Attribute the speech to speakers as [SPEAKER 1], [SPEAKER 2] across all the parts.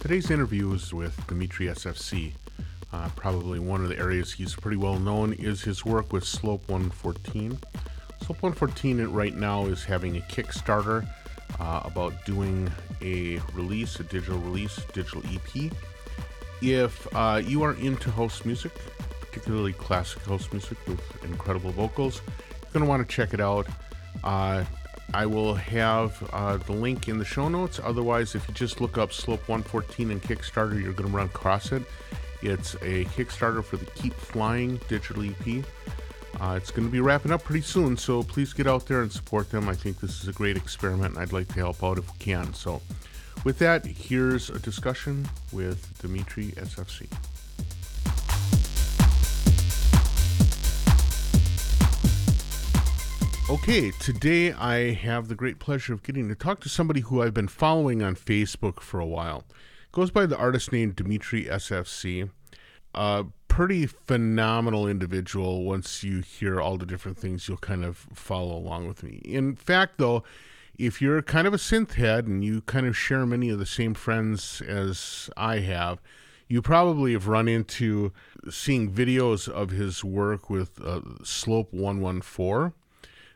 [SPEAKER 1] Today's interview is with Dmitri SFC. Probably one of the areas he's pretty well known is his work with Slope 114. Slope 114 right now is having a Kickstarter about doing a digital EP. If you are into house music, particularly classic house music with incredible vocals, you're going to want to check it out. I will have the link in the show notes. Otherwise, if you just look up Slope 114 and Kickstarter, you're going to run across it. It's a Kickstarter for the Keep Flying digital EP. It's going to be wrapping up pretty soon, so please get out there and support them. I think this is a great experiment, and I'd like to help out if we can. So with that, here's a discussion with Dmitri SFC. Okay, today I have the great pleasure of getting to talk to somebody who I've been following on Facebook for a while. Goes by the artist name Dmitri SFC. A pretty phenomenal individual. Once you hear all the different things, you'll kind of follow along with me. In fact, though, if you're kind of a synth head and you kind of share many of the same friends as I have, you probably have run into seeing videos of his work with Slope 114,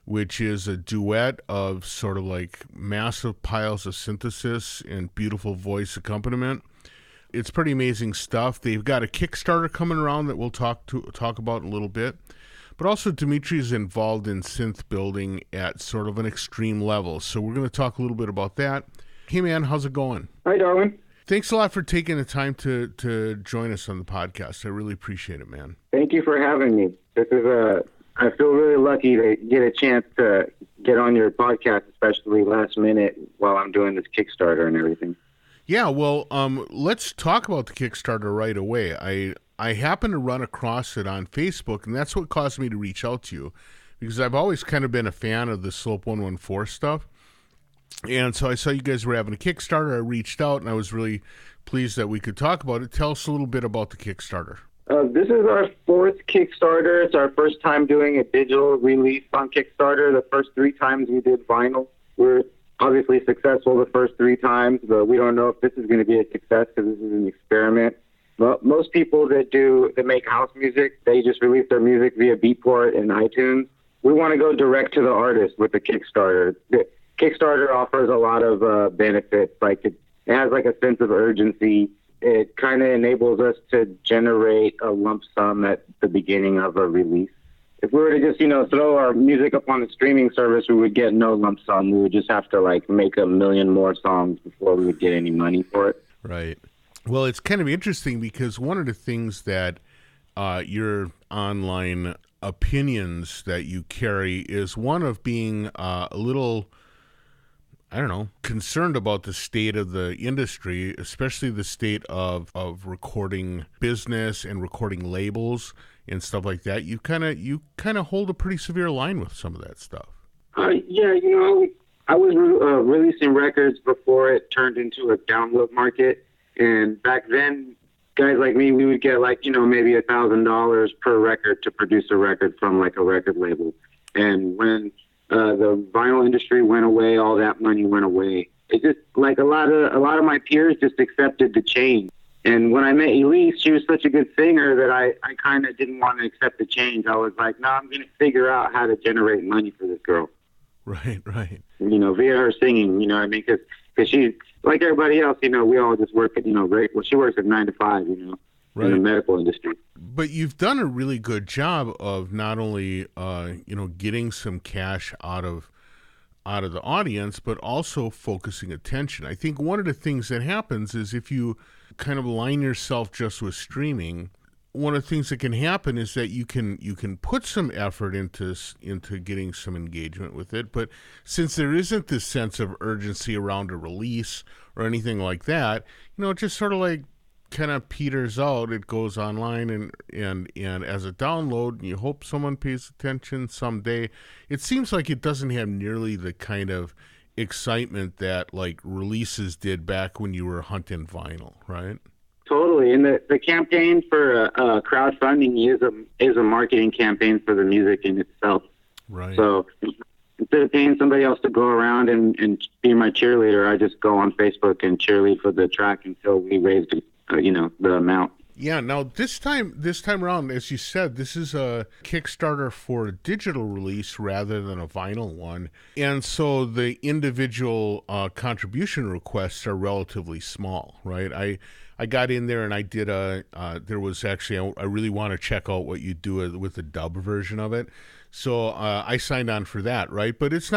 [SPEAKER 1] which is a duet of sort of like massive piles of synthesis and beautiful voice accompaniment. It's pretty amazing stuff. They've got a Kickstarter coming around that we'll talk about in a little bit. But also Dmitri is involved in synth building at sort of an extreme level. So we're going to talk a little bit about that. Hey man, how's it going?
[SPEAKER 2] Hi, Darwin.
[SPEAKER 1] Thanks a lot for taking the time to join us on the podcast. I really appreciate it, man.
[SPEAKER 2] Thank you for having me. I feel really lucky to get a chance to get on your podcast, especially last minute while I'm doing this Kickstarter and everything.
[SPEAKER 1] Yeah, well, let's talk about the Kickstarter right away. I happened to run across it on Facebook, and that's what caused me to reach out to you, because I've always kind of been a fan of the Slope 114 stuff. And so I saw you guys were having a Kickstarter. I reached out, and I was really pleased that we could talk about it. Tell us a little bit about the Kickstarter.
[SPEAKER 2] This is our fourth Kickstarter. It's our first time doing a digital release on Kickstarter. The first 3 times we did vinyl. We're obviously successful the first 3 times, but we don't know if this is going to be a success because this is an experiment. But most people that make house music, they just release their music via Beatport and iTunes. We want to go direct to the artist with the Kickstarter. The Kickstarter offers a lot of benefits. Like it has like a sense of urgency. It kind of enables us to generate a lump sum at the beginning of a release. If we were to just, throw our music up on a streaming service, we would get no lump sum. We would just have to make 1 million more songs before we would get any money for it.
[SPEAKER 1] Right. Well, it's kind of interesting because one of the things that your online opinions that you carry is one of being a little, concerned about the state of the industry, especially the state of recording business and recording labels and stuff like that. You kind of hold a pretty severe line with some of that stuff.
[SPEAKER 2] Yeah, I was releasing records before it turned into a download market. And back then, guys like me, we would get maybe $1,000 per record to produce a record from a record label. And when the vinyl industry went away, all that money went away. It just a lot of my peers just accepted the change. And when I met Elise, she was such a good singer that I kind of didn't want to accept the change. I was like, no, I'm going to figure out how to generate money for this girl.
[SPEAKER 1] Right.
[SPEAKER 2] Via her singing, because she's like everybody else, we all just work at, she works at 9 to 5,
[SPEAKER 1] Right.
[SPEAKER 2] In the medical industry.
[SPEAKER 1] But you've done a really good job of not only, getting some cash out of the audience, but also focusing attention. I think one of the things that happens is if you kind of align yourself just with streaming, one of the things that can happen is that you can put some effort into getting some engagement with it. But since there isn't this sense of urgency around a release or anything like that, it just sort of kind of peters out. It goes online and as a download, and you hope someone pays attention someday. It seems like it doesn't have nearly the kind of excitement that releases did back when you were hunting vinyl, right?
[SPEAKER 2] Totally. And the campaign for crowdfunding is a marketing campaign for the music in itself.
[SPEAKER 1] Right.
[SPEAKER 2] So the of paying somebody else to go around and be my cheerleader, I just go on Facebook and cheerlead for the track until we raise the amount.
[SPEAKER 1] Yeah. Now this time around, as you said, this is a Kickstarter for a digital release rather than a vinyl one, and so the individual contribution requests are relatively small, right? I got in there and I did there was actually, I really want to check out what you do with the dub version of it. So I signed on for that, right? But it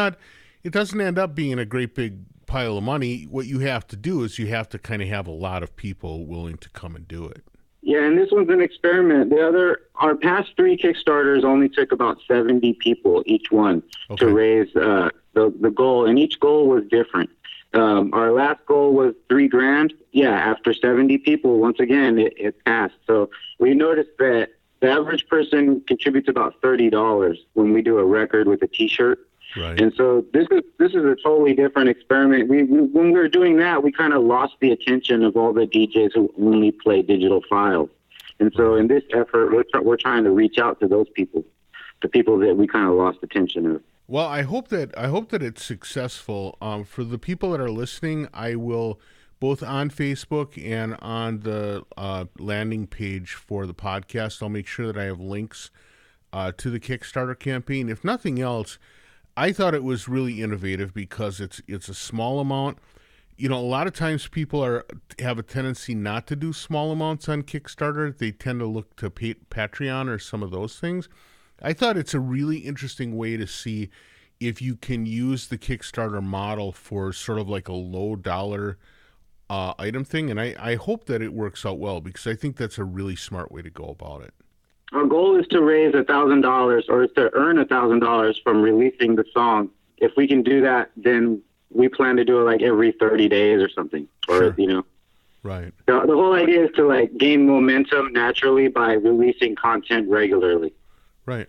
[SPEAKER 1] doesn't end up being a great big pile of money. What you have to do is you have to kind of have a lot of people willing to come and do it.
[SPEAKER 2] Yeah, and this one's an experiment. Our past 3 Kickstarters only took about 70 people each one to raise the goal, and each goal was different. Our last goal was $3,000. Yeah, after 70 people, once again, it passed. So we noticed that the average person contributes about $30 when we do a record with a T-shirt.
[SPEAKER 1] Right.
[SPEAKER 2] And so this is a totally different experiment. When we were doing that, we kind of lost the attention of all the DJs who only play digital files. And so in this effort, we're trying to reach out to those people, the people that we kind of lost attention of.
[SPEAKER 1] Well, I hope that it's successful. For the people that are listening, I will, both on Facebook and on the landing page for the podcast, I'll make sure that I have links to the Kickstarter campaign. If nothing else, I thought it was really innovative because it's a small amount. A lot of times people have a tendency not to do small amounts on Kickstarter. They tend to look to Patreon or some of those things. I thought it's a really interesting way to see if you can use the Kickstarter model for sort of like a low dollar item thing. And I hope that it works out well because I think that's a really smart way to go about it.
[SPEAKER 2] Our goal is to raise $1,000 or is to earn $1,000 from releasing the song. If we can do that, then we plan to do it like every 30 days or something. Or,
[SPEAKER 1] sure. Right.
[SPEAKER 2] The whole idea is to like gain momentum naturally by releasing content regularly.
[SPEAKER 1] Right.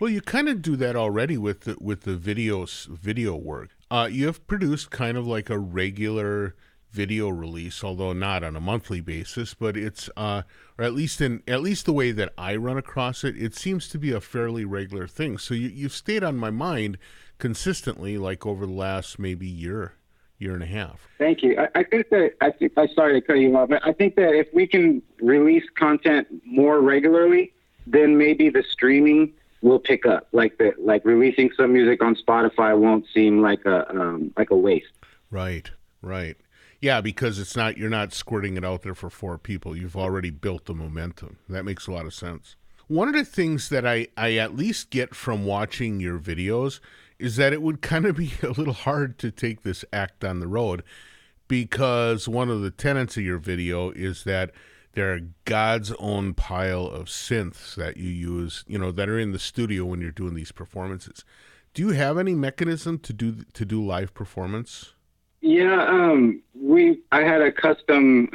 [SPEAKER 1] Well, you kind of do that already with the video work. You have produced kind of like a regular video release, although not on a monthly basis, but it's or at least the way that I run across it, it seems to be a fairly regular thing. So you've stayed on my mind consistently, like over the last maybe year and a half.
[SPEAKER 2] Thank you. I think I'm sorry to cut you off, but I think that if we can release content more regularly, then maybe the streaming will pick up. Like releasing some music on Spotify won't seem like a waste.
[SPEAKER 1] Right. Yeah, because you're not squirting it out there for 4 people. You've already built the momentum. That makes a lot of sense. One of the things that I at least get from watching your videos is that it would kind of be a little hard to take this act on the road because one of the tenets of your video is that there are God's own pile of synths that you use, that are in the studio when you're doing these performances. Do you have any mechanism to do live performance?
[SPEAKER 2] Yeah, I had a custom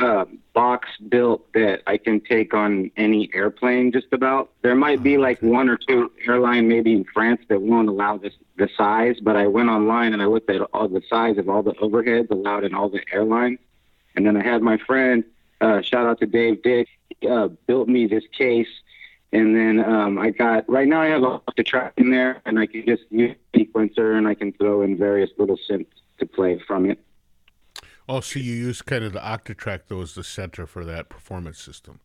[SPEAKER 2] box built that I can take on any airplane just about. There might be like 1 or 2 airline maybe in France that won't allow the size, but I went online and I looked at all the size of all the overheads allowed in all the airlines. And then I had my friend, shout out to Dave Dick, built me this case. And then right now I have a track in there and I can just use a sequencer and I can throw in various little synths to play from it.
[SPEAKER 1] Oh, so you use kind of the Octatrack, though, as the center for that performance system.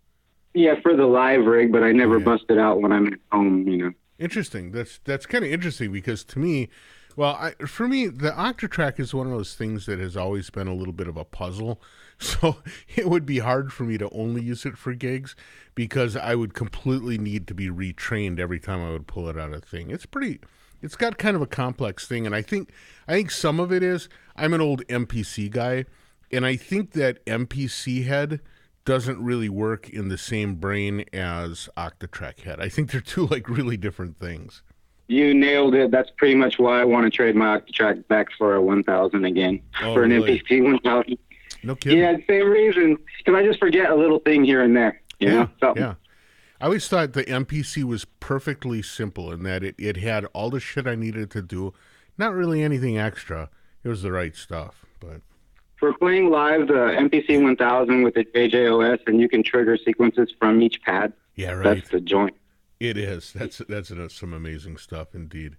[SPEAKER 2] Yeah, for the live rig, but I never bust it out when I'm at home,
[SPEAKER 1] Interesting. That's kind of interesting because to me, for me, the Octatrack is one of those things that has always been a little bit of a puzzle. So it would be hard for me to only use it for gigs because I would completely need to be retrained every time I would pull it out of the thing. It's got kind of a complex thing, and I think some of it is I'm an old MPC guy, and I think that MPC head doesn't really work in the same brain as Octatrack head. I think they're two like really different things.
[SPEAKER 2] You nailed it. That's pretty much why I want to trade my Octatrack back for a 1000 again, for an really? MPC 1000.
[SPEAKER 1] No kidding.
[SPEAKER 2] Yeah, same reason. Because I just forget a little thing here and there. You know?
[SPEAKER 1] Yeah. I always thought the MPC was perfectly simple in that it had all the shit I needed to do, not really anything extra. It was the right stuff. But
[SPEAKER 2] for playing live, the MPC 1000 with the JJOS, and you can trigger sequences from each pad.
[SPEAKER 1] Yeah, right.
[SPEAKER 2] That's the joint.
[SPEAKER 1] It is. That's some amazing stuff indeed.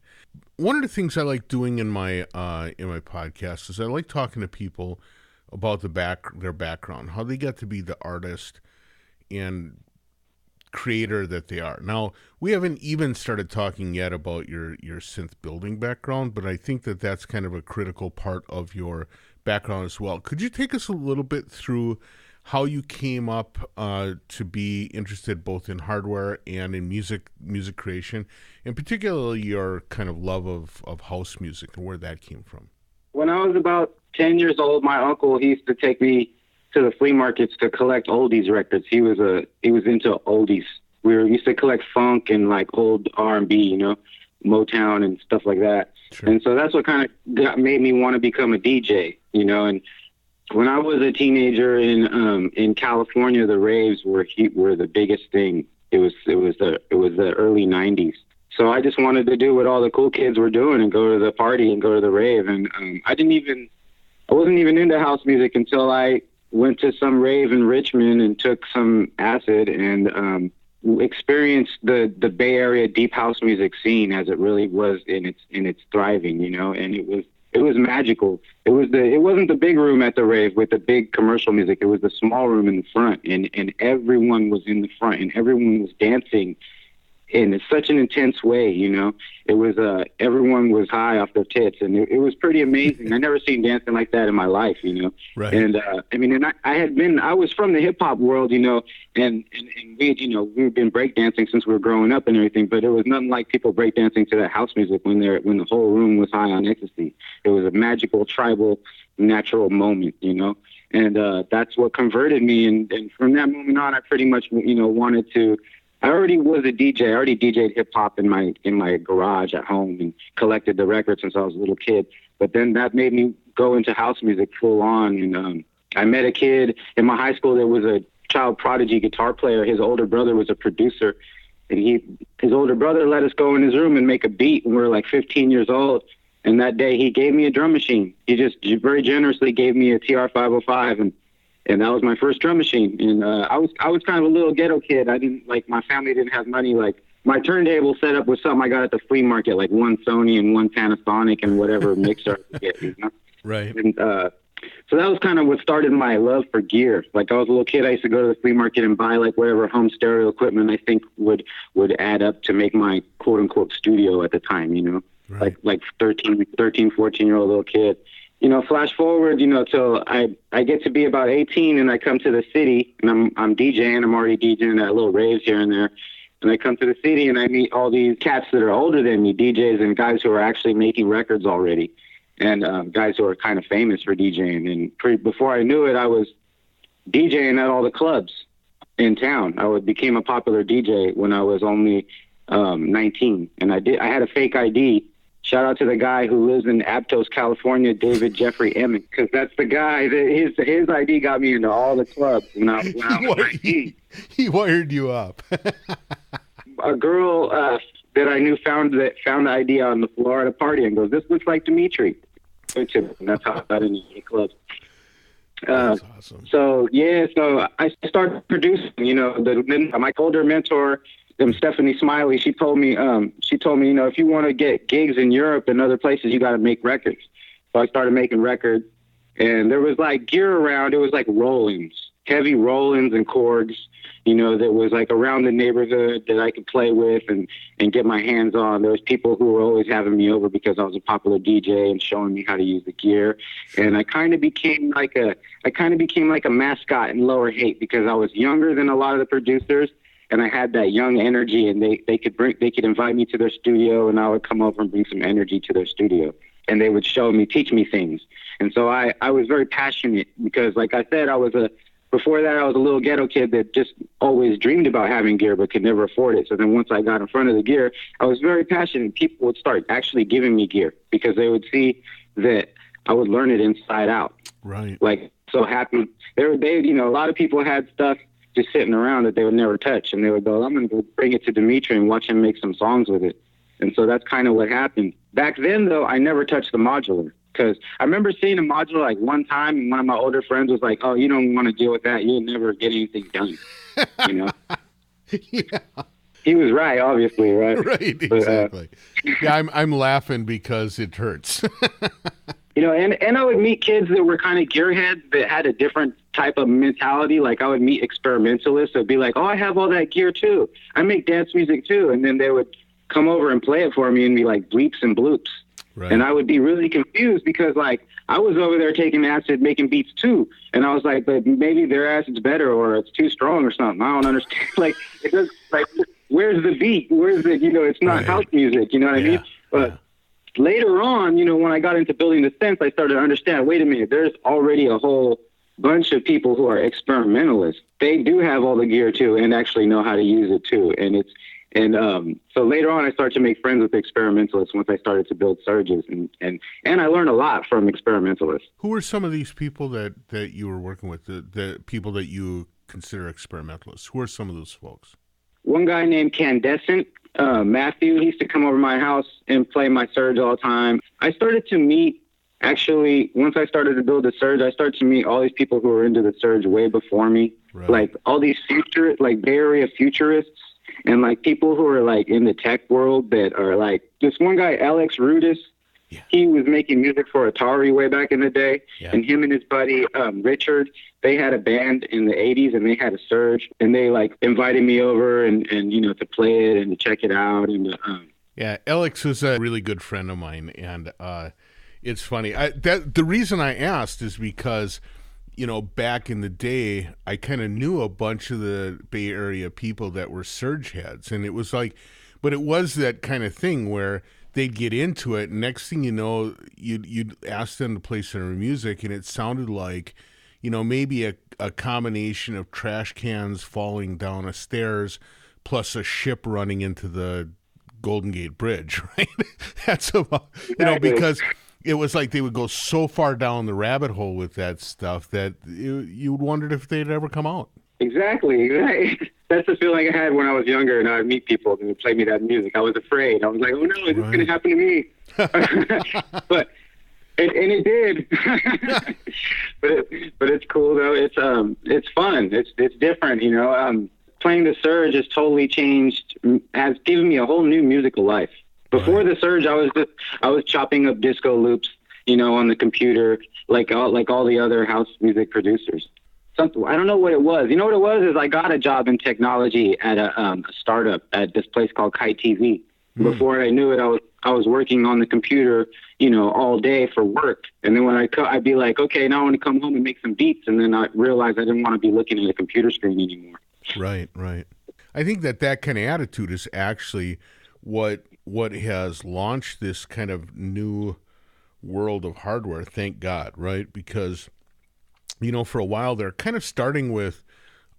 [SPEAKER 1] One of the things I like doing in my podcast is I like talking to people about their background, how they got to be the artist and creator that they are. Now, we haven't even started talking yet about your synth building background, but I think that that's kind of a critical part of your background as well. Could you take us a little bit through how you came up to be interested both in hardware and in music creation, and particularly your kind of love of house music and where that came from?
[SPEAKER 2] When I was about 10 years old, my uncle, he used to take me to the flea markets to collect oldies records. He was into oldies. We used to collect funk and like old R&B, Motown and stuff like that.
[SPEAKER 1] Sure.
[SPEAKER 2] And so that's what kind of made me want to become a DJ, and when I was a teenager in California, the raves were the biggest thing. It was the early 90s. So I just wanted to do what all the cool kids were doing and go to the party and go to the rave. And I wasn't even into house music until I went to some rave in Richmond and took some acid and experienced the Bay Area deep house music scene as it really was in its thriving, and it was magical. It wasn't the big room at the rave with the big commercial music. It was the small room in the front, and everyone was in the front, and everyone was dancing in such an intense way. It was everyone was high off their tits, and it was pretty amazing. I never seen dancing like that in my life.
[SPEAKER 1] Right.
[SPEAKER 2] And I was from the hip hop world, and we've been breakdancing since we were growing up and everything, but it was nothing like people breakdancing to that house music when the whole room was high on ecstasy. It was a magical, tribal, natural moment, and that's what converted me. And from that moment on, I pretty much, wanted to. I already was a DJ. I already DJed hip hop in my garage at home and collected the records since I was a little kid. But then that made me go into house music full on. And I met a kid in my high school that was a child prodigy guitar player. His older brother was a producer, and his older brother let us go in his room and make a beat when we were like 15 years old. And that day he gave me a drum machine. He just very generously gave me a TR-505, and that was my first drum machine. And I was kind of a little ghetto kid. My family didn't have money. Like, my turntable setup was something I got at the flea market, like one Sony and one Panasonic and whatever mixer I could get,
[SPEAKER 1] Right.
[SPEAKER 2] And so that was kind of what started my love for gear. Like, I was a little kid, I used to go to the flea market and buy like whatever home stereo equipment I think would add up to make my quote unquote studio at the time,
[SPEAKER 1] Right.
[SPEAKER 2] like 13, 14-year-old little kid. Flash forward, till I get to be about 18 and I come to the city and I'm DJing. I'm already DJing at little raves here and there. And I come to the city and I meet all these cats that are older than me, DJs and guys who are actually making records already, and guys who are kind of famous for DJing. And before I knew it, I was DJing at all the clubs in town. I became a popular DJ when I was only 19, and I had a fake ID. Shout out to the guy who lives in Aptos, California, David Jeffrey Emmett, because that's the guy that his ID got me into all the clubs when I was 19.
[SPEAKER 1] He wired you up.
[SPEAKER 2] A girl that I knew found the ID on the floor at a party and goes, "This looks like Dmitri." And that's how I got into the clubs.
[SPEAKER 1] That's awesome.
[SPEAKER 2] So I started producing. My older mentor, Stephanie Smiley, she told me, if you want to get gigs in Europe and other places, you got to make records. So I started making records, and there was like gear around. It was like Rollins, heavy Rollins and Korgs, that was like around the neighborhood that I could play with and get my hands on. There was people who were always having me over because I was a popular DJ and showing me how to use the gear. And I kind of became like a mascot in Lower Haight because I was younger than a lot of the producers. And I had that young energy, and they could invite me to their studio, and I would come over and bring some energy to their studio, and they would teach me things. And so I was very passionate because, like I said, before that I was a little ghetto kid that just always dreamed about having gear but could never afford it. So then once I got in front of the gear, I was very passionate. People would start actually giving me gear because they would see that I would learn it inside out.
[SPEAKER 1] Right.
[SPEAKER 2] Like, so happy. A lot of people had stuff just sitting around that they would never touch, and they would go, "I'm going to go bring it to Dmitri and watch him make some songs with it." And so that's kind of what happened. Back then, though, I never touched the modular because I remember seeing a modular like one time, and one of my older friends was like, "Oh, you don't want to deal with that. You'll never get anything done."
[SPEAKER 1] Yeah.
[SPEAKER 2] He was right, obviously, right?
[SPEAKER 1] Right, exactly. Yeah, I'm laughing because it hurts.
[SPEAKER 2] And I would meet kids that were kind of gearheads that had a different type of mentality. Like I would meet experimentalists that'd be like, oh, I have all that gear too. I make dance music too. And then they would come over and play it for me and be like bleeps and bloops.
[SPEAKER 1] Right.
[SPEAKER 2] And I would be really confused because like I was over there taking acid, making beats too. And I was like, but maybe their acid's better or it's too strong or something. I don't understand. Like, it does, like, where's the beat? Where's the, it's not house music, you know what I mean? But later on, when I got into building the synths, I started to understand, wait a minute, there's already a whole bunch of people who are experimentalists. They do have all the gear too and actually know how to use it too. So later on, I started to make friends with experimentalists once I started to build Surges, and I learned a lot from experimentalists.
[SPEAKER 1] Who were some of these people that you were working with, the people that you consider experimentalists? Who are some of those folks?
[SPEAKER 2] One guy named Candescent, Matthew, he used to come over to my house and play my Surge all the time. I started to meet, actually, once I started to build the Surge, I started to meet all these people who were into the Surge way before me. Right. Like all these like Bay Area futurists. And like people who are like in the tech world that are like this one guy, Alex Rudis, he was making music for Atari way back in the day. Yeah. And him and his buddy, Richard, they had a band in the 80s and they had a Surge and they like invited me over and to play it and to check it out. And
[SPEAKER 1] yeah, Alex is a really good friend of mine. And it's funny. The reason I asked is because back in the day, I kind of knew a bunch of the Bay Area people that were Surge heads. And it was like, but it was that kind of thing where they'd get into it. And next thing you know, you'd ask them to play some music. And it sounded like, maybe a combination of trash cans falling down a stairs plus a ship running into the Golden Gate Bridge, right? That's about, because it was like they would go so far down the rabbit hole with that stuff that you wondered if they'd ever come out.
[SPEAKER 2] Exactly. That's the feeling I had when I was younger and I'd meet people and they'd play me that music. I was afraid. I was like, oh no, is this going to happen to me? But it did. but it's cool though. It's fun. It's different. Playing the Surge has totally changed, has given me a whole new musical life. Before the Surge, I was chopping up disco loops, on the computer, like all the other house music producers. Something, I don't know what it was. You know what it was is I got a job in technology at a startup at this place called Kite TV. Before I knew it, I was working on the computer, all day for work. And then when I'd be like, okay, now I want to come home and make some beats. And then I realized I didn't want to be looking at a computer screen anymore.
[SPEAKER 1] Right. I think that kind of attitude is actually what has launched this kind of new world of hardware, thank God, right? Because, for a while they're kind of starting with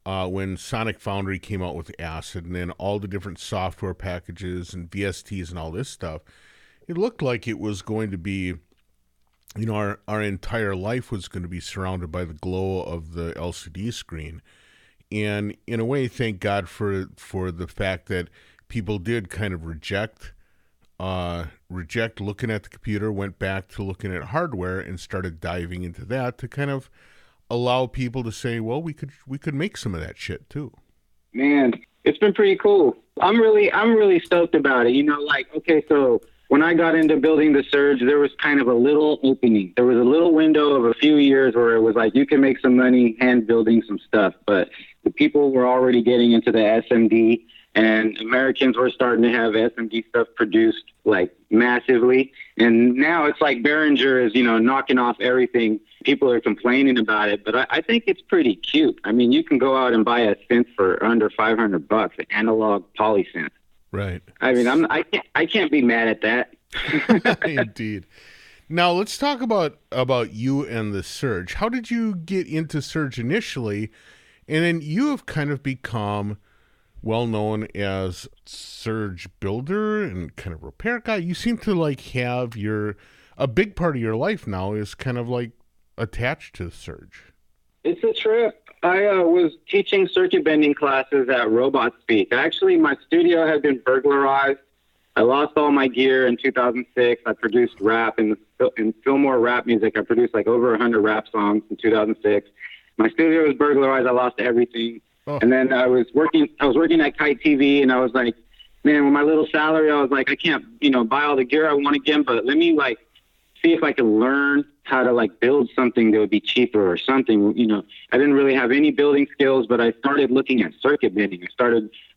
[SPEAKER 1] when Sonic Foundry came out with Acid and then all the different software packages and VSTs and all this stuff, it looked like it was going to be, our entire life was going to be surrounded by the glow of the LCD screen. And in a way, thank God for the fact that people did kind of reject looking at the computer, went back to looking at hardware and started diving into that to kind of allow people to say, well, we could make some of that shit too. Man, it's been pretty cool. I'm really stoked about it. Okay, so when I got into building the Surge, there was kind of a little opening. There was a little window of a few years where it was like you can make some money hand building some stuff, but the people were already getting into the SMD. And Americans were starting to have SMD stuff produced like massively. And now it's like Behringer is, knocking off everything. People are complaining about it, but I think it's pretty cute. I mean, you can go out and buy a synth for under $500, an analog poly synth. Right.
[SPEAKER 2] I mean, I can't be mad at that.
[SPEAKER 1] Indeed. Now let's talk about you and the Surge. How did you get into Surge initially? And then you have kind of become well known as Surge builder and kind of repair guy. You seem to like have a big part of your life now is kind of like attached to Surge.
[SPEAKER 2] It's a trip. I was teaching circuit bending classes at Robot Speak. Actually, my studio had been burglarized. I lost all my gear in 2006. I produced rap in Fillmore rap music. I produced like over 100 rap songs in 2006. My studio was burglarized. I lost everything.
[SPEAKER 1] Oh.
[SPEAKER 2] And then I was working at Kite TV, and I was like, man, with my little salary, I was like, I can't, buy all the gear I want again, but let me see if I can learn how to build something that would be cheaper or something. I didn't really have any building skills, but I started looking at circuit bending.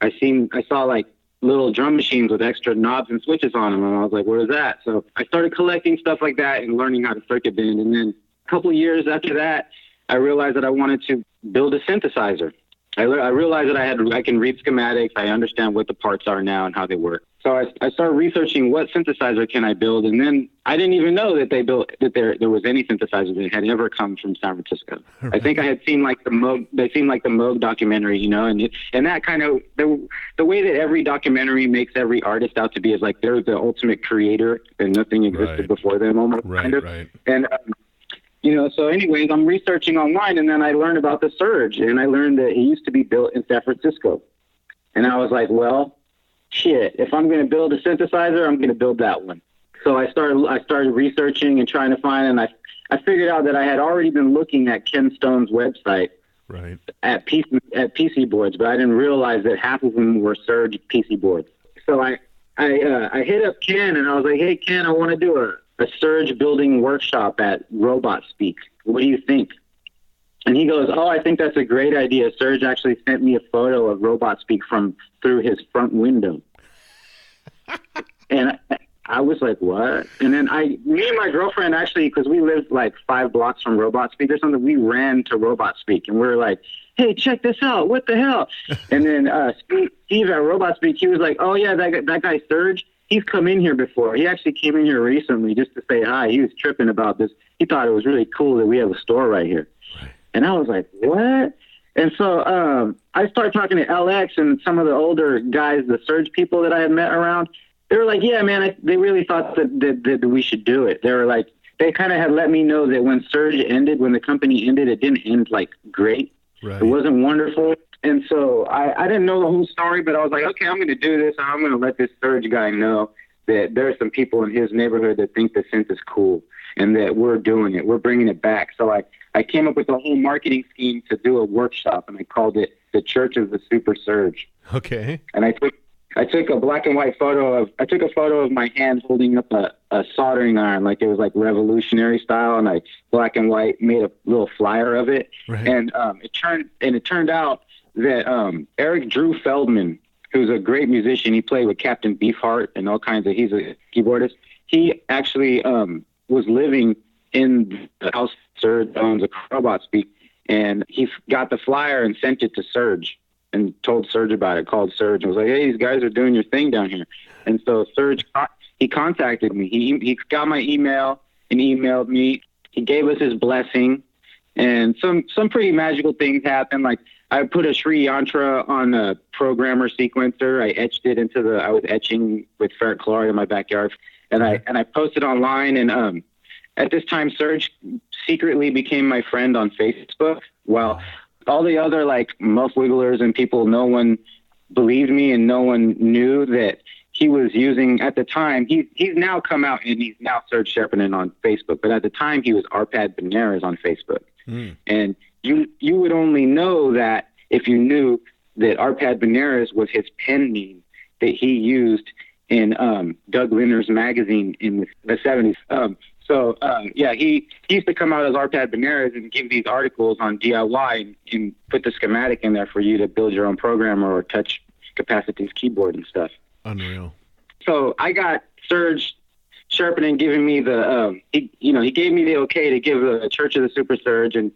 [SPEAKER 2] I saw little drum machines with extra knobs and switches on them, and I was like, what is that? So I started collecting stuff like that and learning how to circuit bend. And then a couple of years after that, I realized that I wanted to build a synthesizer. I realized that I can read schematics. I understand what the parts are now and how they work. So I started researching what synthesizer can I build, and then I didn't even know that there was any synthesizer that had ever come from San Francisco. Right. I think I had seen the Moog documentary, and that kind of the way that every documentary makes every artist out to be is they're the ultimate creator and nothing existed before them, almost kind of. Right. And so anyways, I'm researching online, and then I learned about the Serge, and I learned that it used to be built in San Francisco. And I was like, well, shit, if I'm going to build a synthesizer, I'm going to build that one. So I started researching and trying to find, and I figured out that I had already been looking at Ken Stone's website at PC boards, but I didn't realize that half of them were Serge PC boards. So I hit up Ken, and I was like, hey, Ken, I want to do a Serge building workshop at Robot Speak. What do you think? And he goes, oh, I think that's a great idea. Serge actually sent me a photo of Robot Speak through his front window. And I was like, what? And then me and my girlfriend actually, because we lived 5 blocks from Robot Speak or something, we ran to Robot Speak, and we were like, hey, check this out. What the hell? And then Steve at Robot Speak, he was like, oh, yeah, that guy Serge, he's come in here before. He actually came in here recently just to say hi. He was tripping about this. He thought it was really cool that we have a store right here. Right. And I was like, what? And so I started talking to LX and some of the older guys, the Serge people that I had met around. They were like, yeah, man, they really thought that we should do it. They were like, they kind of had let me know that when Serge ended, when the company ended, it didn't end great. Right. It wasn't wonderful. And so I didn't know the whole story, but I was like, okay, I'm going to do this. I'm going to let this Serge guy know that there are some people in his neighborhood that think the synth is cool and that we're doing it. We're bringing it back. So I came up with a whole marketing scheme to do a workshop, and I called it the Church of the Super Serge. Okay. And I took a black and white photo of my hand holding up a soldering iron, like it was revolutionary style, and I black and white made a little flyer of it. Right. And it turned out that Eric Drew Feldman, who's a great musician, he played with Captain Beefheart and all kinds of, he's a keyboardist. He actually was living in the house Serge owns a Robot Speak, and he got the flyer and sent it to Serge and told Serge about it, called Serge and was like, hey, these guys are doing your thing down here. And so Serge, he contacted me. He got my email and emailed me. He gave us his blessing, and some pretty magical things happened. I put a Sri Yantra on a programmer sequencer. I etched it I was etching with ferric chloride in my backyard, and I posted online. And at this time, Serge secretly became my friend on Facebook. Well, all the other muff wigglers and people, no one believed me, and no one knew that he was using at the time. He's now come out and he's now Serge Sharpenen on Facebook, but at the time he was Arpad Benares on Facebook. And you would only know that if you knew that Arpad Benares was his pen name that he used in Doug Linner's magazine in the 70s. He used to come out as Arpad Benares and give these articles on DIY and put the schematic in there for you to build your own programmer or touch Capacity's keyboard and stuff. Unreal. So I got Serge Sharpenen giving me he gave me the okay to give the Church of the Super Serge, and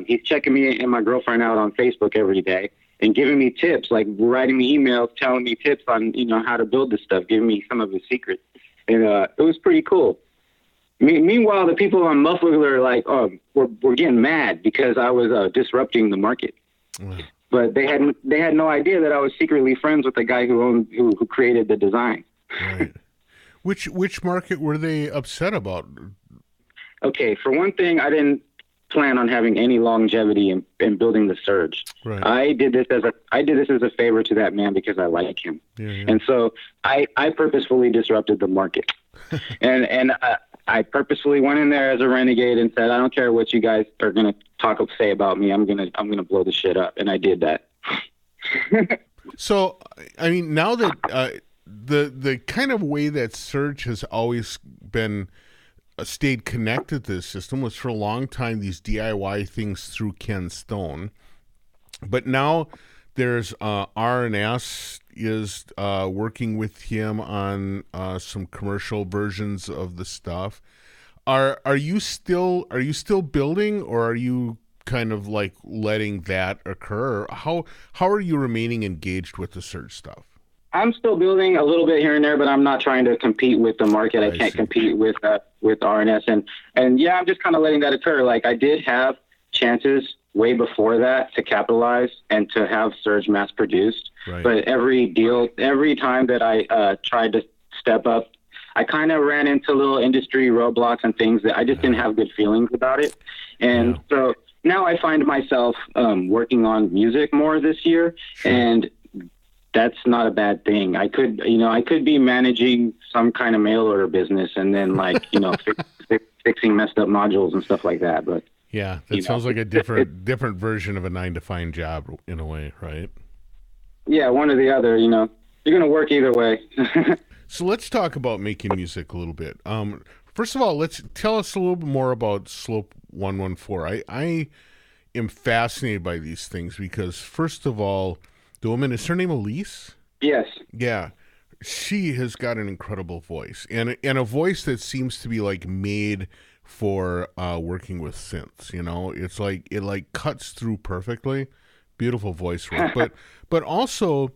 [SPEAKER 2] he's checking me and my girlfriend out on Facebook every day and giving me tips, writing me emails, telling me tips on, how to build this stuff, giving me some of his secrets. And it was pretty cool. Meanwhile, the people on Muff Wiggler were getting mad because I was disrupting the market. But they had no idea that I was secretly friends with the guy who created the design.
[SPEAKER 1] Right. Which market were they upset about?
[SPEAKER 2] Okay, for one thing, I didn't plan on having any longevity in building the Serge. Right. I did this as a favor to that man because I like him. Yeah. And so I purposefully disrupted the market. and I purposefully went in there as a renegade and said, I don't care what you guys are gonna say about me. I'm gonna blow the shit up, and I did that.
[SPEAKER 1] So, I mean, now that the kind of way that Serge has always been stayed connected to the system was for a long time these DIY things through Ken Stone, but now there's R&S is working with him on some commercial versions of the stuff. Are you still building, or are you kind of like letting that occur? How are you remaining engaged with the Serge stuff?
[SPEAKER 2] I'm still building a little bit here and there, but I'm not trying to compete with the market. I can't compete with R&S, and yeah, I'm just kind of letting that occur. Like, I did have chances way before that to capitalize and to have Serge mass produced, but every time that I tried to step up, I kind of ran into little industry roadblocks and things that I just didn't have good feelings about it. And so now I find myself working on music more this year, and that's not a bad thing. I could be managing some kind of mail order business and then fixing messed up modules and stuff like that. But
[SPEAKER 1] yeah, that sounds like a different version of a 9-to-5 job in a way, right?
[SPEAKER 2] Yeah, one or the other. You're going to work either way.
[SPEAKER 1] So let's talk about making music a little bit. First of all, tell us a little bit more about Slope 114. I am fascinated by these things because, first of all, the woman, is her name Elise? Yes. Yeah. She has got an incredible voice, and a voice that seems to be like made for working with synths. It's like it cuts through perfectly. Beautiful voice work, but also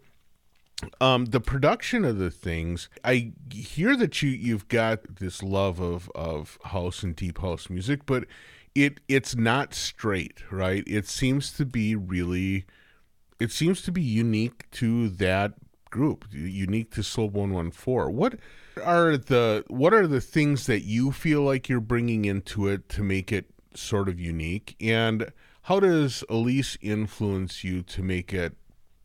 [SPEAKER 1] the production of the things. I hear that you've got this love of house and deep house music, but it's not straight, right? It seems to be unique to that group, unique to Slope 114. What are the things that you feel like you're bringing into it to make it sort of unique? And how does Elise influence you to make it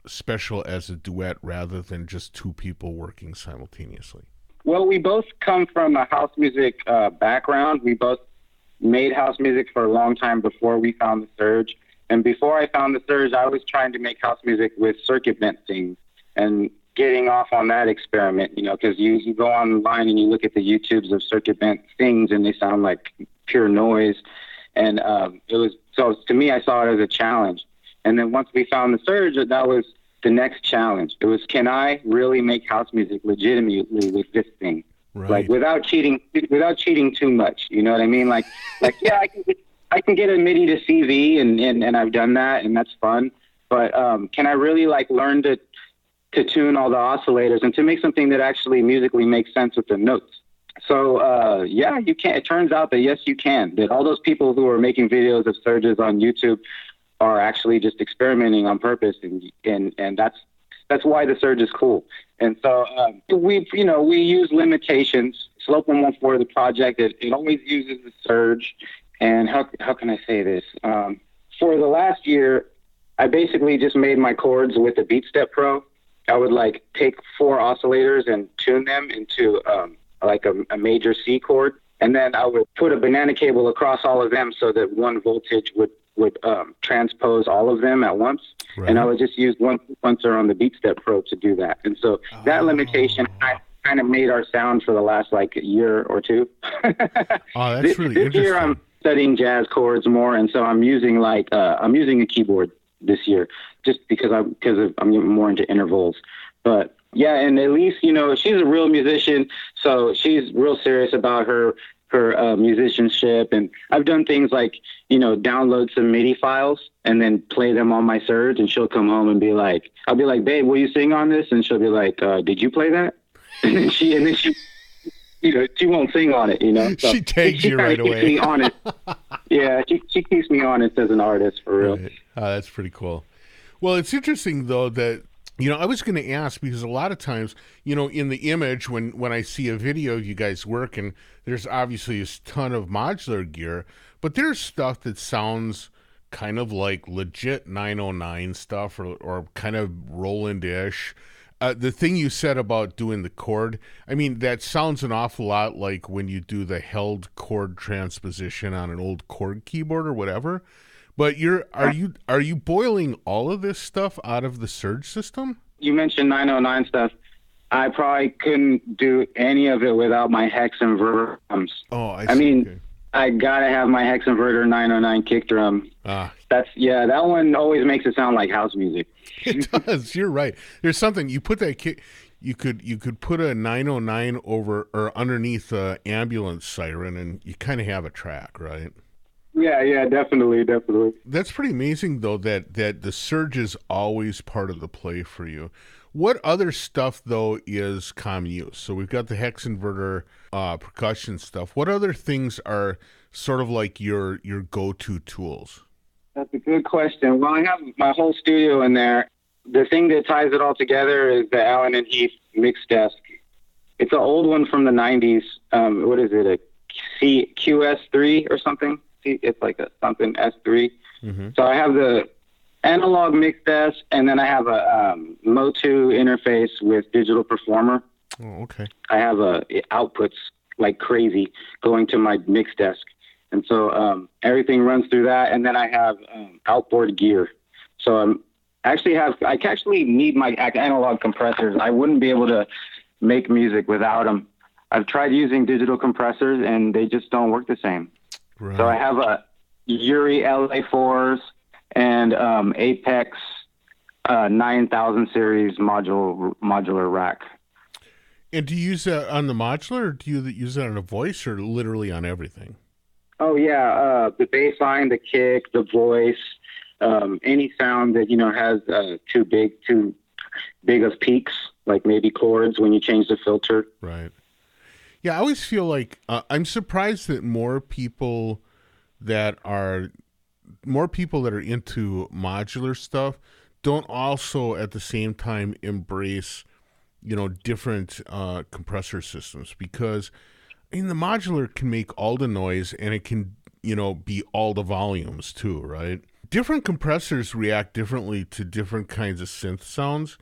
[SPEAKER 1] special as a duet rather than just two people working simultaneously?
[SPEAKER 2] Well, we both come from a house music background. We both made house music for a long time before we found the Serge. And before I found the Serge, I was trying to make house music with circuit bent things and getting off on that experiment, because you go online and you look at the YouTubes of circuit bent things and they sound like pure noise. And to me, I saw it as a challenge. And then once we found the Serge, that was the next challenge. It was, can I really make house music legitimately with this thing?
[SPEAKER 1] Right.
[SPEAKER 2] Like without cheating too much. You know what I mean? Like yeah, I can get a MIDI to CV and I've done that and that's fun. But can I really learn to tune all the oscillators and to make something that actually musically makes sense with the notes? So yeah, you can. It turns out that yes, you can. That all those people who are making videos of Serges on YouTube are actually just experimenting on purpose, and that's why the Serge is cool. And so we use limitations. Slope 114, the project, it always uses the Serge. And how can I say this? For the last year, I basically just made my chords with the BeatStep Pro. I would take 4 oscillators and tune them into a major C chord, and then I would put a banana cable across all of them so that one voltage would transpose all of them at once. Right. And I would just use one sequencer on the BeatStep Pro to do that. And so that limitation kind of made our sound for the last year or two.
[SPEAKER 1] Oh, that's really interesting. This
[SPEAKER 2] year I'm studying jazz chords more, and so I'm using a keyboard this year just because I'm more into intervals. But yeah, and Elise, she's a real musician, so she's real serious about her musicianship. And I've done things like, download some MIDI files and then play them on my Serge, and she'll come home and be like, I'll be like, babe, will you sing on this? And she'll be like, did you play that? And then she she won't sing on it, So
[SPEAKER 1] she tags you right away.
[SPEAKER 2] Me honest. Yeah, she keeps me honest as an artist, for real.
[SPEAKER 1] Right. Oh, that's pretty cool. Well, it's interesting, though, that, I was going to ask, because a lot of times, in the image, when I see a video of you guys work, and there's obviously a ton of modular gear, but there's stuff that sounds kind of like legit 909 stuff or kind of Roland-ish. The thing you said about doing the chord, I mean, that sounds an awful lot like when you do the held chord transposition on an old chord keyboard or whatever. But are you boiling all of this stuff out of the Serge system?
[SPEAKER 2] You mentioned 909 stuff. I probably couldn't do any of it without my hex inverter drums.
[SPEAKER 1] Oh, I
[SPEAKER 2] see. I mean,
[SPEAKER 1] okay.
[SPEAKER 2] I gotta have my hex inverter 909 kick drum. That one always makes it sound like house music.
[SPEAKER 1] It does. You're right. There's something you put that kick. You could put a 909 over or underneath a ambulance siren, and you kind of have a track, right?
[SPEAKER 2] Yeah, definitely.
[SPEAKER 1] That's pretty amazing, though, that the Serge is always part of the play for you. What other stuff, though, is common use? So we've got the hex inverter, percussion stuff. What other things are sort of like your go-to tools?
[SPEAKER 2] That's a good question. Well, I have my whole studio in there. The thing that ties it all together is the Allen and Heath mix desk. It's an old one from the 90s. What is it, a QS3 or something? It's like something S3. Mm-hmm. So I have the analog mix desk, and then I have a Motu interface with Digital Performer.
[SPEAKER 1] Oh, okay.
[SPEAKER 2] I have outputs like crazy going to my mix desk. And so everything runs through that, and then I have outboard gear. So I actually need my analog compressors. I wouldn't be able to make music without them. I've tried using digital compressors, and they just don't work the same. Right. So I have a Yuri LA4s and Apex 9000 series modular rack.
[SPEAKER 1] And do you use that on the modular, or do you use that on a voice, or literally on everything?
[SPEAKER 2] Oh, yeah. The bass line, the kick, the voice, any sound that, has too big of peaks, like maybe chords when you change the filter.
[SPEAKER 1] Right. Yeah, I always feel like I'm surprised that more people that are into modular stuff don't also at the same time embrace, different compressor systems, because the modular can make all the noise and it can, be all the volumes too, right? Different compressors react differently to different kinds of synth sounds.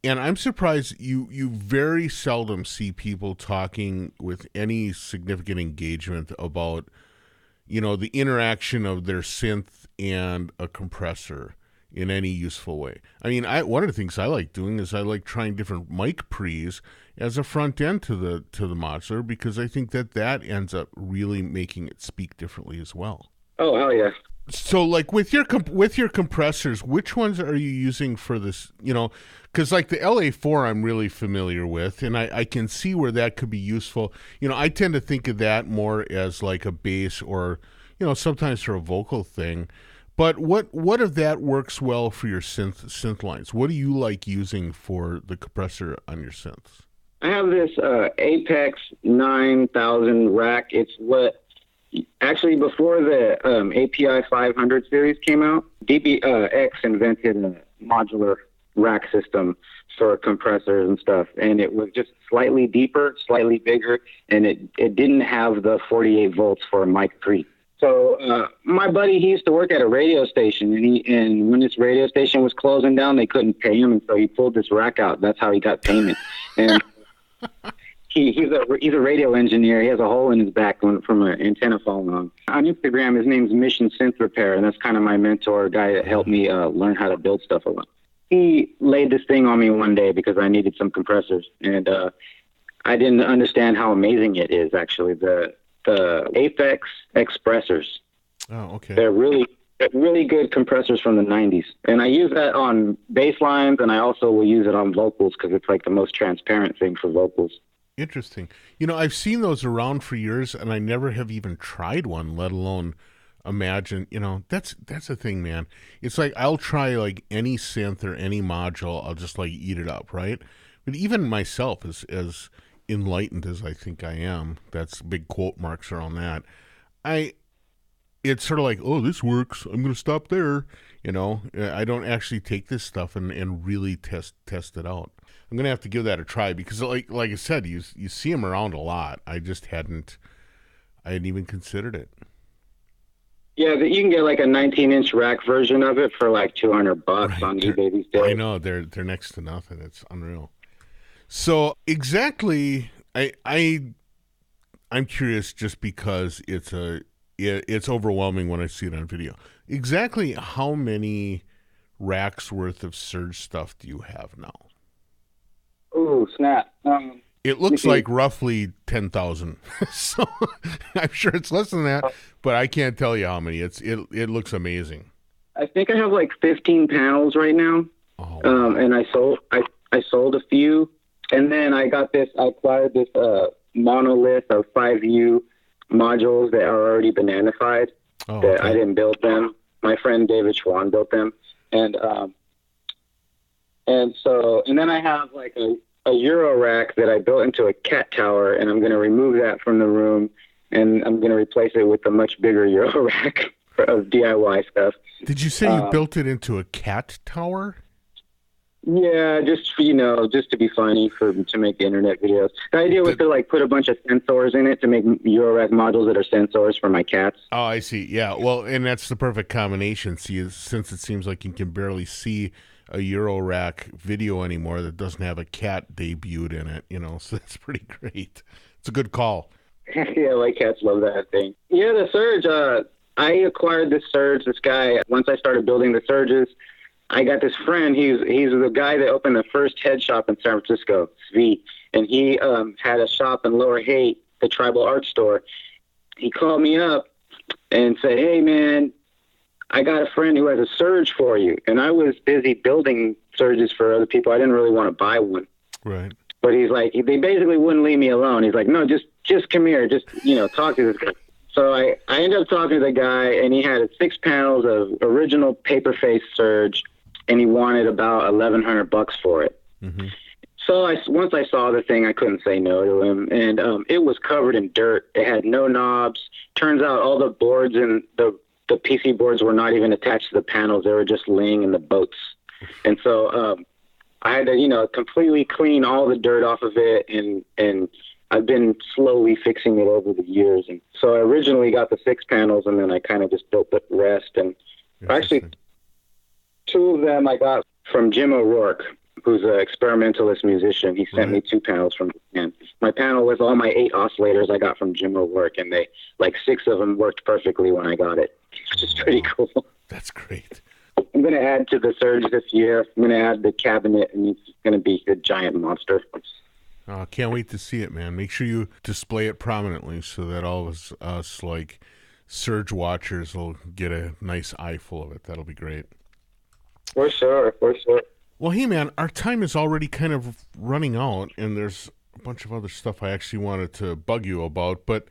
[SPEAKER 1] And I'm surprised you very seldom see people talking with any significant engagement about, the interaction of their synth and a compressor in any useful way. I mean, one of the things I like doing is I like trying different mic pre's as a front end to the modular, because I think that ends up really making it speak differently as well.
[SPEAKER 2] Oh, hell yeah.
[SPEAKER 1] So, like, with your compressors, which ones are you using for this? Because like the LA4 I'm really familiar with, and I can see where that could be useful. I tend to think of that more as like a bass or, sometimes for a vocal thing. But what of that works well for your synth lines? What do you like using for the compressor on your synths?
[SPEAKER 2] I have this Apex 9000 rack. It's what... Actually, before the API 500 series came out, DBX invented a modular rack system for compressors and stuff, and it was just slightly deeper, slightly bigger, and it didn't have the 48 volts for a mic pre. So my buddy, he used to work at a radio station, and when this radio station was closing down, they couldn't pay him, and so he pulled this rack out. That's how he got payment. And he's a radio engineer. He has a hole in his back from an antenna falling on. On Instagram, his name's Mission Synth Repair, and that's kind of my mentor, guy that helped me learn how to build stuff a lot. He laid this thing on me one day because I needed some compressors, and I didn't understand how amazing it is, actually. The Apex Expressors.
[SPEAKER 1] Oh, okay.
[SPEAKER 2] They're really good compressors from the 90s. And I use that on bass lines, and I also will use it on vocals because it's like the most transparent thing for vocals.
[SPEAKER 1] Interesting. I've seen those around for years, and I never have even tried one, let alone imagine. That's the thing, man. It's like I'll try like any synth or any module. I'll just like eat it up, right? But even myself, as enlightened as I think I am, that's big quote marks around that. It's sort of like, oh, this works, I'm going to stop there. I don't actually take this stuff and really test it out. I'm going to have to give that a try because like I said, you see them around a lot. I just hadn't even considered it. Yeah,
[SPEAKER 2] you can get like a 19-inch rack version of it for like $200
[SPEAKER 1] right.
[SPEAKER 2] on eBay these days.
[SPEAKER 1] I know, they're next to nothing. It's unreal. So exactly, I'm curious just because it's overwhelming when I see it on video. Exactly how many racks worth of Surge stuff do you have now?
[SPEAKER 2] Oh, snap.
[SPEAKER 1] It looks like roughly 10,000. So I'm sure it's less than that, but I can't tell you how many. It looks amazing.
[SPEAKER 2] I think I have like 15 panels right now.
[SPEAKER 1] Oh, wow.
[SPEAKER 2] And I sold a few, and then I acquired this monolith of 5U modules that are already bananified.
[SPEAKER 1] Oh,
[SPEAKER 2] that
[SPEAKER 1] okay.
[SPEAKER 2] I didn't build them. My friend David Schwann built them, and then I have like a Euro rack that I built into a cat tower, and I'm going to remove that from the room, and I'm going to replace it with a much bigger Euro rack of DIY stuff.
[SPEAKER 1] Did you say you built it into a cat tower?
[SPEAKER 2] Yeah, just to be funny to make the internet videos. The idea was to like put a bunch of sensors in it to make Eurorack modules that are sensors for my cats.
[SPEAKER 1] Oh, I see. Yeah, well, and that's the perfect combination. See, since it seems like you can barely see a Eurorack video anymore that doesn't have a cat debuted in it, so that's pretty great. It's a good call.
[SPEAKER 2] Yeah, my cats love that thing. Yeah, the Surge. I acquired this Surge. This guy. Once I started building the Surges, I got this friend. He's the guy that opened the first head shop in San Francisco, Svi, and he had a shop in Lower Haight, the Tribal Art Store. He called me up and said, "Hey, man, I got a friend who has a Surge for you." And I was busy building Surges for other people. I didn't really want to buy one.
[SPEAKER 1] Right.
[SPEAKER 2] But he's like, they basically wouldn't leave me alone. He's like, "No, just come here. Just, talk to this guy." So I ended up talking to the guy, and he had 6 panels of original paper-face Surge, and he wanted about $1,100 for it. Mm-hmm. So once I saw the thing, I couldn't say no to him, and it was covered in dirt. It had no knobs. Turns out all the boards and the PC boards were not even attached to the panels. They were just laying in the boats. And so I had to, completely clean all the dirt off of it, and I've been slowly fixing it over the years. And so I originally got the 6 panels, and then I kind of just built the rest. And actually, 2 of them I got from Jim O'Rourke, who's an experimentalist musician. He sent me 2 panels from Japan. My panel with all my 8 oscillators I got from Jim O'Rourke, and 6 of them worked perfectly when I got it, which is pretty cool.
[SPEAKER 1] That's great.
[SPEAKER 2] I'm going to add to the Surge this year. I'm going to add the cabinet, and it's going to be a giant monster.
[SPEAKER 1] Oh, can't wait to see it, man. Make sure you display it prominently so that all of us like Surge watchers will get a nice eye full of it. That'll be great.
[SPEAKER 2] For sure.
[SPEAKER 1] Well, hey, man, our time is already kind of running out, and there's a bunch of other stuff I actually wanted to bug you about. But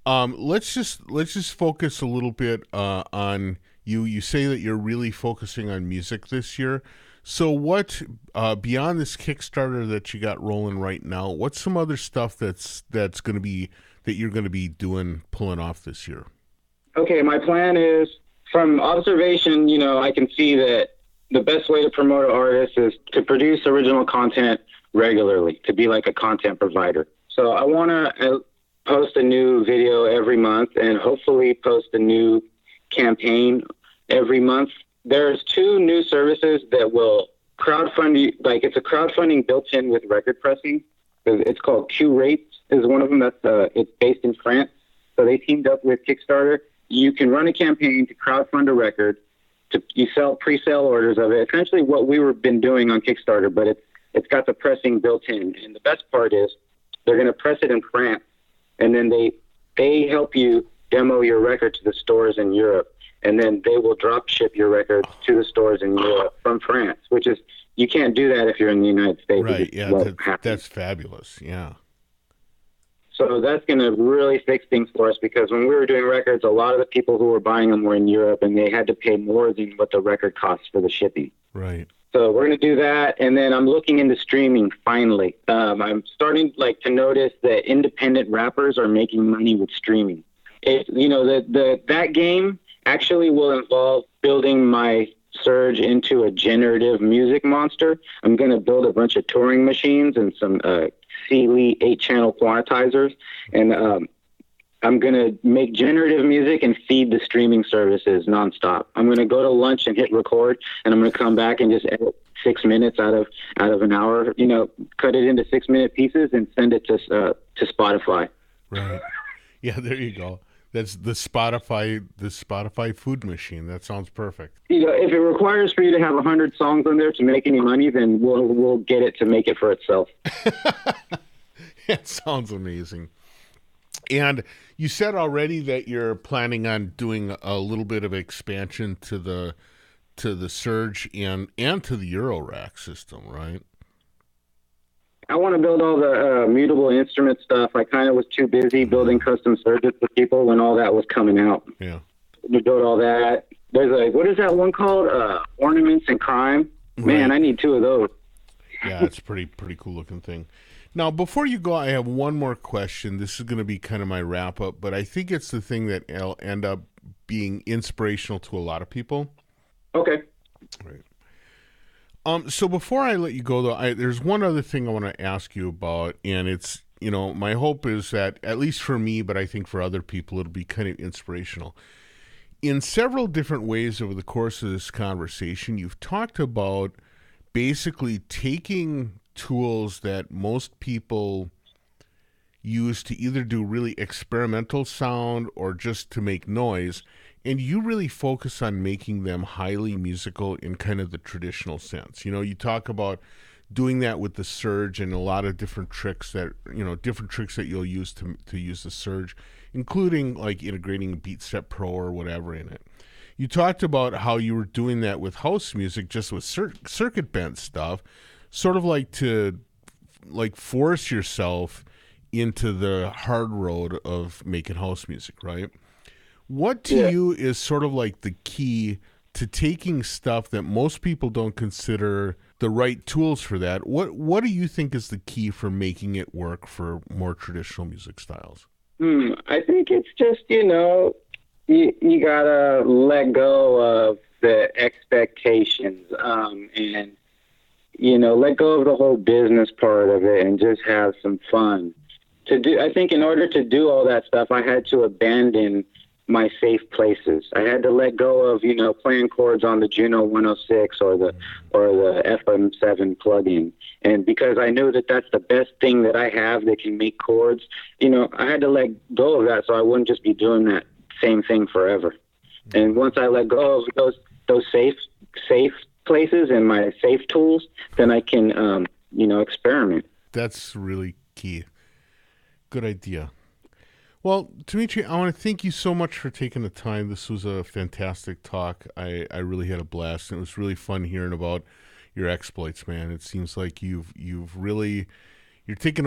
[SPEAKER 1] let's just focus a little bit on you. You say that you're really focusing on music this year. So what, beyond this Kickstarter that you got rolling right now, what's some other stuff that's going to be, that you're going to be pulling off this year? Okay,
[SPEAKER 2] my plan is, from observation, I can see that the best way to promote an artist is to produce original content regularly, to be like a content provider. So I want to post a new video every month and hopefully post a new campaign every month. There's 2 new services that will crowdfund you. Like, it's a crowdfunding built in with record pressing. It's called Q-Rates is one of them. It's based in France. So they teamed up with Kickstarter. You can run a campaign to crowdfund a record. You sell pre-sale orders of it. Essentially what we've been doing on Kickstarter, but it's got the pressing built in. And the best part is they're going to press it in France, and then they help you demo your record to the stores in Europe. And then they will drop ship your record to the stores in Europe from France, which is, you can't do that if you're in the United States.
[SPEAKER 1] Right, yeah, that's fabulous, yeah.
[SPEAKER 2] So that's going to really fix things for us, because when we were doing records, a lot of the people who were buying them were in Europe, and they had to pay more than what the record costs for the shipping.
[SPEAKER 1] Right.
[SPEAKER 2] So we're going to do that, and then I'm looking into streaming, finally. I'm starting to notice that independent rappers are making money with streaming. That game actually will involve building my Surge into a generative music monster. I'm going to build a bunch of Turing machines and some Sealy 8-channel quantizers, and I'm going to make generative music and feed the streaming services nonstop. I'm going to go to lunch and hit record, and I'm going to come back and just edit 6 minutes out of an hour, cut it into 6-minute pieces and send it to Spotify.
[SPEAKER 1] Right. Yeah, there you go. That's the Spotify food machine. That sounds perfect.
[SPEAKER 2] If it requires for you to have 100 songs on there to make any money, then we'll get it to make it for itself.
[SPEAKER 1] That sounds amazing. And you said already that you're planning on doing a little bit of expansion to the Surge and to the Eurorack system, right?
[SPEAKER 2] I want to build all the mutable instrument stuff. I kind of was too busy building custom Surges for people when all that was coming out.
[SPEAKER 1] Yeah.
[SPEAKER 2] We built all that. There's what is that one called? Ornaments and Crime. Man, I need 2 of those.
[SPEAKER 1] Yeah, it's pretty cool looking thing. Now, before you go, I have one more question. This is going to be kind of my wrap up, but I think it's the thing that will end up being inspirational to a lot of people.
[SPEAKER 2] Okay.
[SPEAKER 1] Right. So before I let you go, though, there's one other thing I want to ask you about, and it's, my hope is that, at least for me, but I think for other people, it'll be kind of inspirational. In several different ways over the course of this conversation, you've talked about basically taking tools that most people use to either do really experimental sound or just to make noise, and you really focus on making them highly musical in kind of the traditional sense. You talk about doing that with the Surge and a lot of different tricks that you'll use to use the Surge, including like integrating BeatStep Pro or whatever in it. You talked about how you were doing that with house music, just with circuit bent stuff, sort of like to force yourself into the hard road of making house music, right? What to you is sort of like the key to taking stuff that most people don't consider the right tools for that? What do you think is the key for making it work for more traditional music styles?
[SPEAKER 2] I think it's just, you gotta let go of the expectations, and let go of the whole business part of it and just have some fun. I think in order to do all that stuff, I had to abandon my safe places. I had to let go of, playing chords on the Juno 106 or the FM7 plugin. And because I knew that that's the best thing that I have that can make chords, I had to let go of that so I wouldn't just be doing that same thing forever. And once I let go of those safe places and my safe tools, then I can, experiment.
[SPEAKER 1] That's really key. Good idea. Well, Dmitri, I want to thank you so much for taking the time. This was a fantastic talk. I really had a blast, and it was really fun hearing about your exploits, man. It seems like you're taking taking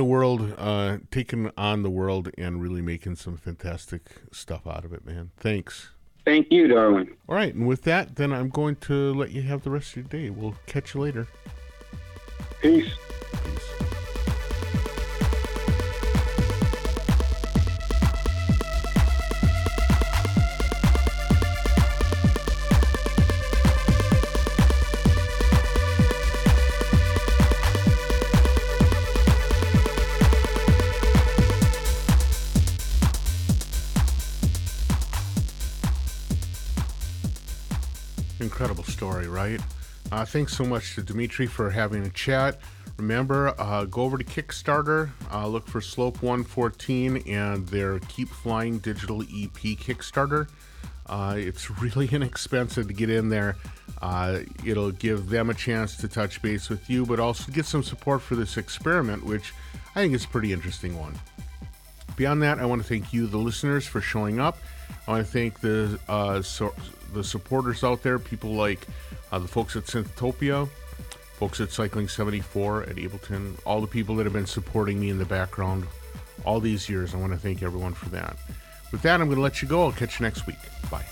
[SPEAKER 1] on the world and really making some fantastic stuff out of it, man. Thanks.
[SPEAKER 2] Thank you, Darwin.
[SPEAKER 1] All right, and with that, then I'm going to let you have the rest of your day. We'll catch you later.
[SPEAKER 2] Peace.
[SPEAKER 1] Incredible story, right? Thanks so much to Dmitri for having a chat. Remember, go over to Kickstarter, look for Slope 114 and their Keep Flying Digital EP Kickstarter. It's really inexpensive to get in there. It'll give them a chance to touch base with you, but also get some support for this experiment, which I think is a pretty interesting one. Beyond that, I want to thank you, the listeners, for showing up. I want to thank the supporters out there, people like the folks at Synthtopia, folks at Cycling 74 at Ableton, all the people that have been supporting me in the background all these years. I want to thank everyone for that. With that, I'm going to let you go. I'll catch you next week. Bye.